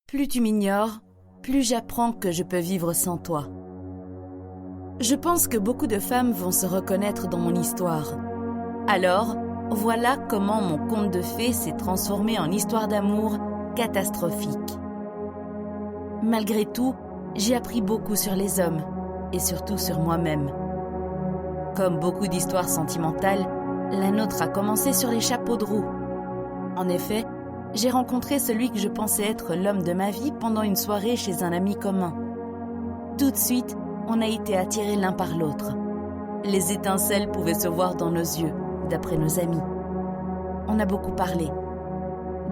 Plus tu m'ignores, plus j'apprends que je peux vivre sans toi. Je pense que beaucoup de femmes vont se reconnaître dans mon histoire. Alors, voilà comment mon conte de fées s'est transformé en histoire d'amour catastrophique. Malgré tout, j'ai appris beaucoup sur les hommes, et surtout sur moi-même. Comme beaucoup d'histoires sentimentales, la nôtre a commencé sur les chapeaux de roue. En effet, j'ai rencontré celui que je pensais être l'homme de ma vie pendant une soirée chez un ami commun. Tout de suite, on a été attirés l'un par l'autre. Les étincelles pouvaient se voir dans nos yeux, d'après nos amis. On a beaucoup parlé.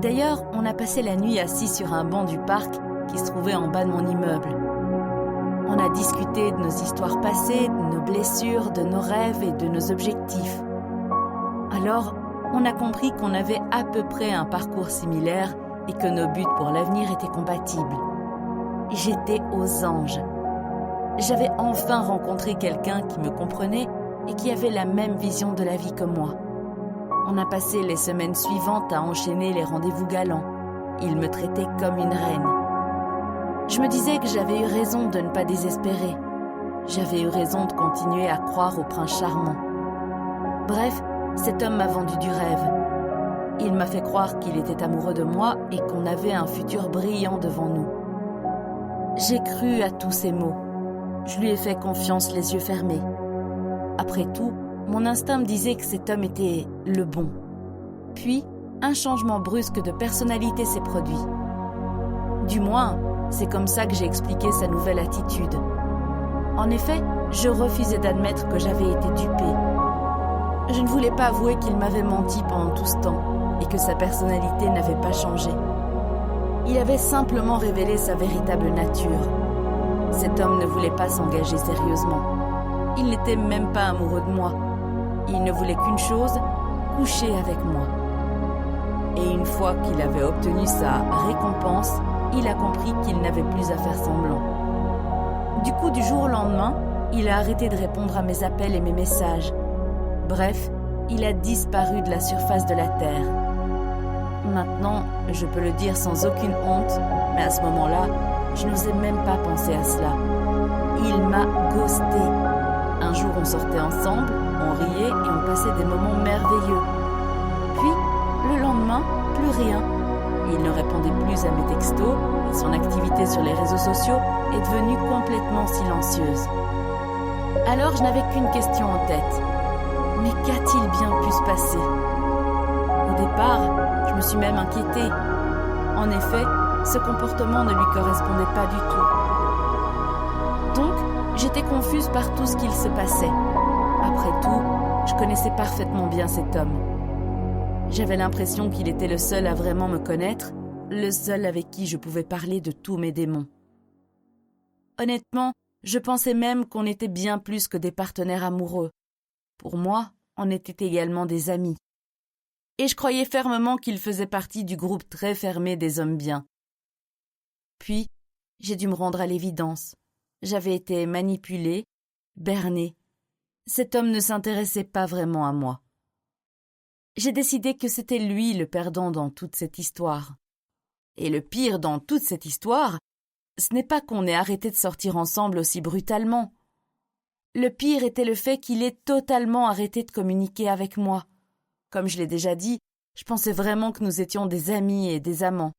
D'ailleurs, on a passé la nuit assis sur un banc du parc qui se trouvait en bas de mon immeuble. On a discuté de nos histoires passées, de nos blessures, de nos rêves et de nos objectifs. Alors, on a compris qu'on avait à peu près un parcours similaire et que nos buts pour l'avenir étaient compatibles. J'étais aux anges. J'avais enfin rencontré quelqu'un qui me comprenait et qui avait la même vision de la vie que moi. On a passé les semaines suivantes à enchaîner les rendez-vous galants. Il me traitait comme une reine. Je me disais que j'avais eu raison de ne pas désespérer. J'avais eu raison de continuer à croire au prince charmant. Bref, cet homme m'a vendu du rêve. Il m'a fait croire qu'il était amoureux de moi et qu'on avait un futur brillant devant nous. J'ai cru à tous ces mots. Je lui ai fait confiance les yeux fermés. Après tout, mon instinct me disait que cet homme était le bon. Puis, un changement brusque de personnalité s'est produit. Du moins, c'est comme ça que j'ai expliqué sa nouvelle attitude. En effet, je refusais d'admettre que j'avais été dupée. Je ne voulais pas avouer qu'il m'avait menti pendant tout ce temps et que sa personnalité n'avait pas changé. Il avait simplement révélé sa véritable nature. Cet homme ne voulait pas s'engager sérieusement. Il n'était même pas amoureux de moi. Il ne voulait qu'une chose, coucher avec moi. Et une fois qu'il avait obtenu sa récompense, il a compris qu'il n'avait plus à faire semblant. Du coup, du jour au lendemain, il a arrêté de répondre à mes appels et mes messages. Bref, il a disparu de la surface de la Terre. Maintenant, je peux le dire sans aucune honte, mais à ce moment-là, je n'osais même pas penser à cela. Il m'a ghosté. Un jour, on sortait ensemble, on riait et on passait des moments merveilleux. Puis, le lendemain, plus rien. Il ne répondait plus à mes textos et son activité sur les réseaux sociaux est devenue complètement silencieuse. Alors, je n'avais qu'une question en tête. Mais qu'a-t-il bien pu se passer ? Au départ, je me suis même inquiétée. En effet, ce comportement ne lui correspondait pas du tout. Donc, j'étais confuse par tout ce qu'il se passait. Après tout, je connaissais parfaitement bien cet homme. J'avais l'impression qu'il était le seul à vraiment me connaître, le seul avec qui je pouvais parler de tous mes démons. Honnêtement, je pensais même qu'on était bien plus que des partenaires amoureux. Pour moi, on était également des amis. Et je croyais fermement qu'il faisait partie du groupe très fermé des hommes bien. Puis, j'ai dû me rendre à l'évidence. J'avais été manipulée, bernée. Cet homme ne s'intéressait pas vraiment à moi. J'ai décidé que c'était lui le perdant dans toute cette histoire. Et le pire dans toute cette histoire, ce n'est pas qu'on ait arrêté de sortir ensemble aussi brutalement. Le pire était le fait qu'il ait totalement arrêté de communiquer avec moi. Comme je l'ai déjà dit, je pensais vraiment que nous étions des amis et des amants.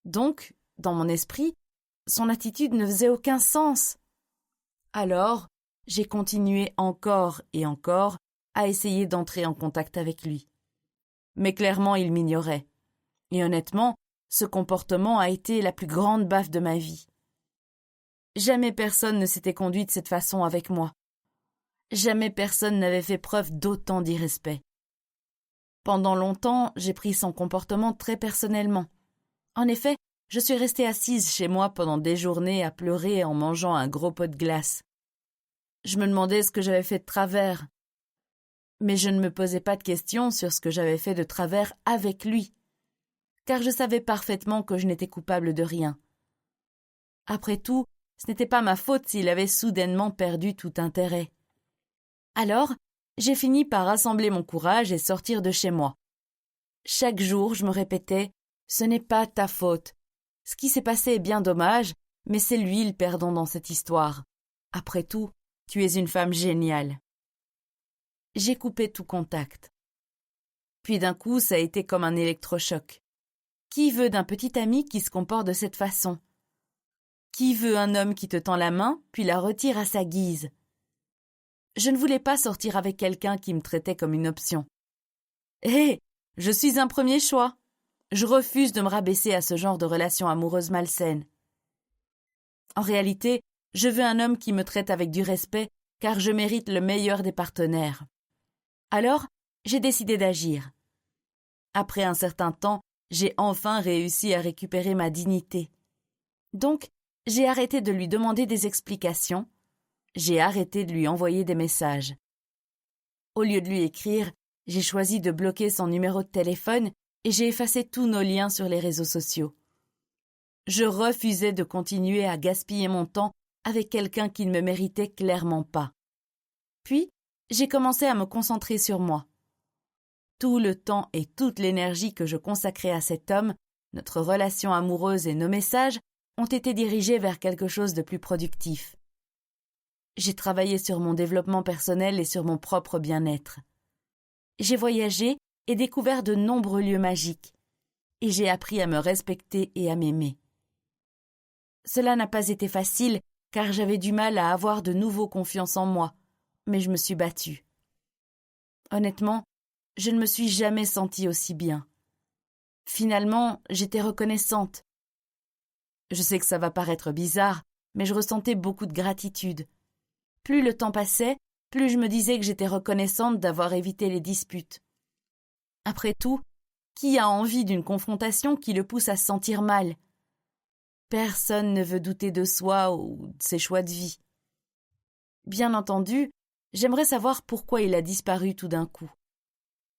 Donc, dans mon esprit, son attitude ne faisait aucun sens. Alors, j'ai continué encore et encore à essayer d'entrer en contact avec lui. Mais clairement, il m'ignorait. Et honnêtement, ce comportement a été la plus grande baffe de ma vie. Jamais personne ne s'était conduit de cette façon avec moi. Jamais personne n'avait fait preuve d'autant d'irrespect. Pendant longtemps, j'ai pris son comportement très personnellement. En effet, je suis restée assise chez moi pendant des journées à pleurer en mangeant un gros pot de glace. Je me demandais ce que j'avais fait de travers. Mais je ne me posais pas de questions sur ce que j'avais fait de travers avec lui, car je savais parfaitement que je n'étais coupable de rien. Après tout, ce n'était pas ma faute s'il avait soudainement perdu tout intérêt. Alors, j'ai fini par rassembler mon courage et sortir de chez moi. Chaque jour, je me répétais « Ce n'est pas ta faute. Ce qui s'est passé est bien dommage, mais c'est lui le perdant dans cette histoire. Après tout, tu es une femme géniale. » J'ai coupé tout contact. Puis d'un coup, ça a été comme un électrochoc. Qui veut d'un petit ami qui se comporte de cette façon? Qui veut un homme qui te tend la main, puis la retire à sa guise? Je ne voulais pas sortir avec quelqu'un qui me traitait comme une option. Hé, je suis un premier choix. Je refuse de me rabaisser à ce genre de relation amoureuse malsaine. En réalité, je veux un homme qui me traite avec du respect, car je mérite le meilleur des partenaires. Alors, j'ai décidé d'agir. Après un certain temps, j'ai enfin réussi à récupérer ma dignité. Donc, j'ai arrêté de lui demander des explications. J'ai arrêté de lui envoyer des messages. Au lieu de lui écrire, j'ai choisi de bloquer son numéro de téléphone et j'ai effacé tous nos liens sur les réseaux sociaux. Je refusais de continuer à gaspiller mon temps avec quelqu'un qui ne me méritait clairement pas. Puis, j'ai commencé à me concentrer sur moi. Tout le temps et toute l'énergie que je consacrais à cet homme, notre relation amoureuse et nos messages ont été dirigés vers quelque chose de plus productif. J'ai travaillé sur mon développement personnel et sur mon propre bien-être. J'ai voyagé et découvert de nombreux lieux magiques, et j'ai appris à me respecter et à m'aimer. Cela n'a pas été facile, car j'avais du mal à avoir de nouveau confiance en moi, mais je me suis battue. Honnêtement, je ne me suis jamais sentie aussi bien. Finalement, j'étais reconnaissante. Je sais que ça va paraître bizarre, mais je ressentais beaucoup de gratitude. Plus le temps passait, plus je me disais que j'étais reconnaissante d'avoir évité les disputes. Après tout, qui a envie d'une confrontation qui le pousse à se sentir mal? Personne ne veut douter de soi ou de ses choix de vie. Bien entendu, j'aimerais savoir pourquoi il a disparu tout d'un coup.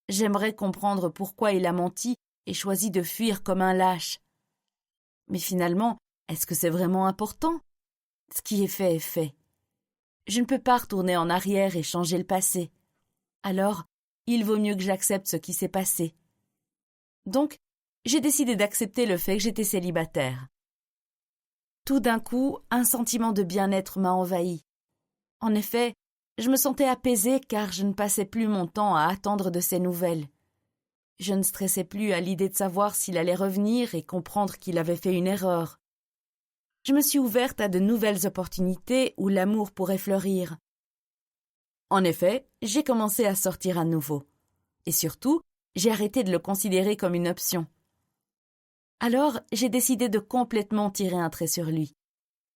J'aimerais comprendre pourquoi il a menti et choisi de fuir comme un lâche. Mais finalement, est-ce que c'est vraiment important? Ce qui est fait est fait. Je ne peux pas retourner en arrière et changer le passé. Alors, il vaut mieux que j'accepte ce qui s'est passé. Donc, j'ai décidé d'accepter le fait que j'étais célibataire. Tout d'un coup, un sentiment de bien-être m'a envahi. En effet, je me sentais apaisée car je ne passais plus mon temps à attendre de ses nouvelles. Je ne stressais plus à l'idée de savoir s'il allait revenir et comprendre qu'il avait fait une erreur. Je me suis ouverte à de nouvelles opportunités où l'amour pourrait fleurir. En effet, j'ai commencé à sortir à nouveau. Et surtout, j'ai arrêté de le considérer comme une option. Alors, j'ai décidé de complètement tirer un trait sur lui.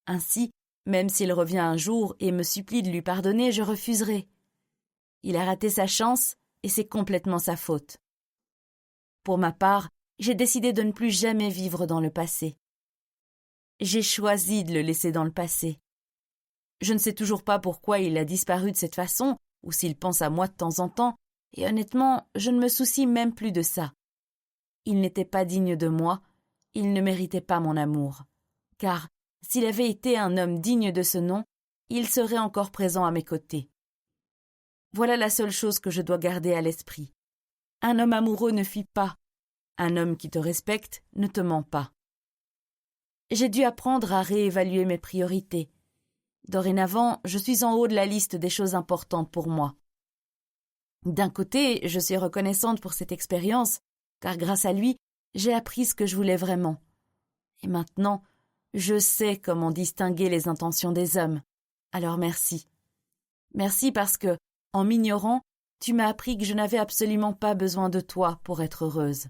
Ainsi, même s'il revient un jour et me supplie de lui pardonner, je refuserai. Il a raté sa chance et c'est complètement sa faute. Pour ma part, j'ai décidé de ne plus jamais vivre dans le passé. J'ai choisi de le laisser dans le passé. Je ne sais toujours pas pourquoi il a disparu de cette façon, ou s'il pense à moi de temps en temps, et honnêtement, je ne me soucie même plus de ça. Il n'était pas digne de moi, il ne méritait pas mon amour. Car, s'il avait été un homme digne de ce nom, il serait encore présent à mes côtés. Voilà la seule chose que je dois garder à l'esprit. Un homme amoureux ne fuit pas. Un homme qui te respecte ne te ment pas. J'ai dû apprendre à réévaluer mes priorités. Dorénavant, je suis en haut de la liste des choses importantes pour moi. D'un côté, je suis reconnaissante pour cette expérience, car grâce à lui, j'ai appris ce que je voulais vraiment. Et maintenant, je sais comment distinguer les intentions des hommes. Alors merci. Merci parce que, en m'ignorant, tu m'as appris que je n'avais absolument pas besoin de toi pour être heureuse.